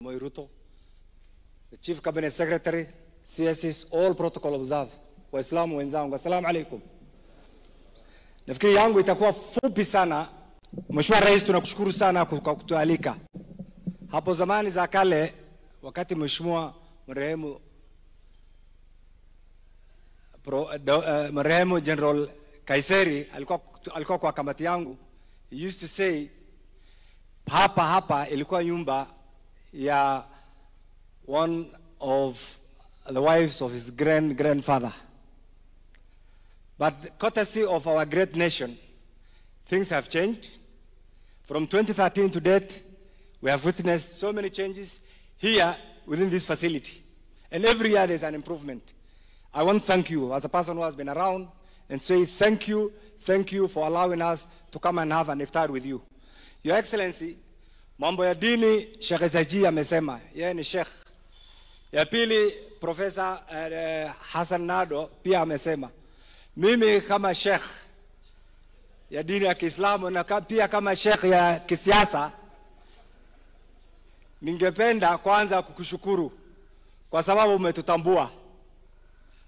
Moiruto, the Chief Cabinet Secretary, CSs, all protocol observed. Waislamu wenzangu, assalamu alaikum. Nafikiri yangu itakuwa fupi sana. Mheshimiwa Rais, tunakushukuru sana kwa kutualika. Hapo zamani za kale, wakati Mheshimiwa marehemu General Kaiseri alikuwa kwa kamati yangu, he used to say, hapa ilikuwa nyumba ya one of the wives of his grandfather. But courtesy of our great nation, things have changed. From 2013 to date, we have witnessed so many changes here within this facility. And every year there's an improvement. I want to thank you as a person who has been around and say thank you for allowing us to come and have an iftar with you. Your Excellency, mambo ya dini Sheikh Zaji amesema, yeye ni Sheikh. Ya pili, Professor Hassan Nado pia amesema. Mimi kama Sheikh ya dini ya Kiislamu na pia kama Sheikh ya kisiasa, ningependa kwanza kukushukuru kwa sababu umetutambua,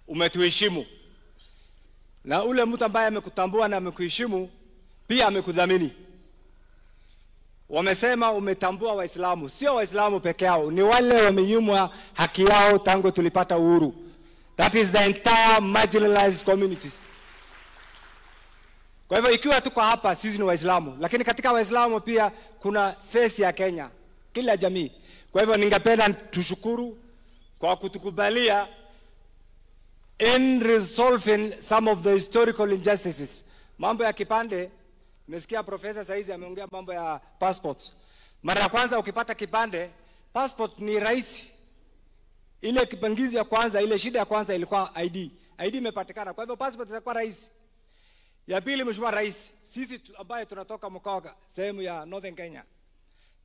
umetuheshimu. Na ule mtu ambaye amekutambua na amekuheshimu pia amekudhamini. Wamesema umetambua Waislamu, sio Waislamu peke yao, ni wale wamenyimwa haki yao tangu tulipata uhuru. That is the entire marginalized communities. Kwa hivyo ikiwa tuko hapa sisi ni Waislamu, lakini katika Waislamu pia kuna face ya Kenya, kila jamii. Kwa hivyo ningependa tushukuru kwa kutukubalia in resolving some of the historical injustices. Mambo ya kipande, nimesikia Profesa saizi ameongea mambo ya passports. Mara ya kwanza ukipata kipande, passport ni rahisi. Ile kipangizi ya kwanza, ile shida ya kwanza ilikuwa ID. ID imepatikana, kwa hivyo passport itakuwa rahisi. Ya pili, Mheshimiwa Rais, sisi ambaye tunatoka mkoa sehemu ya Northern Kenya,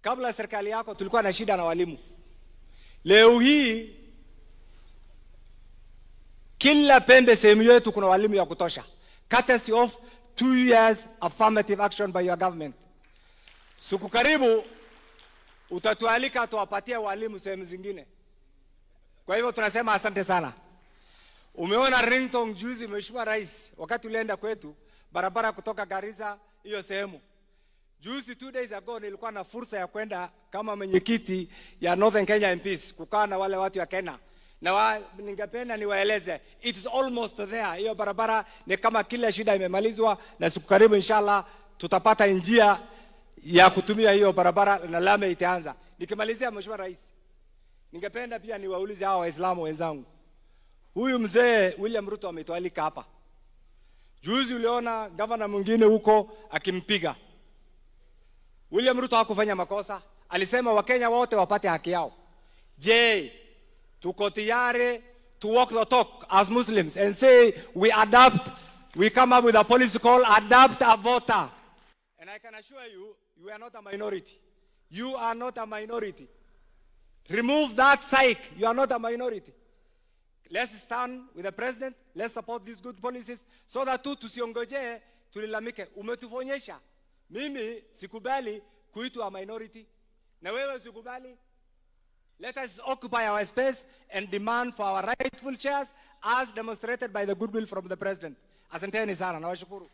kabla serikali yako tulikuwa na shida na walimu. Leo hii kila pembe sehemu yetu kuna walimu ya kutosha. Courtesy of 2 years affirmative action by your government. Siku karibu utatualika tuwapatie walimu sehemu zingine. Kwa hivyo tunasema asante sana. Umeona Ringtone juzi, Mheshimiwa Rais, wakati ulienda kwetu barabara kutoka Garissa hiyo sehemu. Juzi 2 days ago nilikuwa na fursa ya kwenda kama mwenyekiti ya Northern Kenya MPs kukaa na wale watu ya Kenya. Na ningependa niwaeleze, it's almost there. Hiyo barabara ni kama kila shida imemalizwa, na siku karibu inshallah tutapata njia ya kutumia hiyo barabara na lami itaanza. Nikimalizia, Mheshimiwa Rais, ningependa pia niwaulize hao Waislamu wenzangu. Huyu mzee William Ruto ametualika hapa. Juzi uliona governor mwingine huko akimpiga. William Ruto hakufanya makosa. Alisema Wakenya wote wapate haki yao. Je, tuko tayari to walk the talk as Muslims and say we come up with a policy called adapt a voter. And I can assure you, you are not a minority. You are not a minority. Remove that psyche. You are not a minority. Let's stand with the president. Let's support these good policies so that tusiongoje tulilamike. Umetufonyesha. Mimi sikubali kuitwa minority. Na wewe sikubali. Let us occupy our space and demand for our rightful chairs as demonstrated by the goodwill from the president. Asanteni sana, nawashukuru.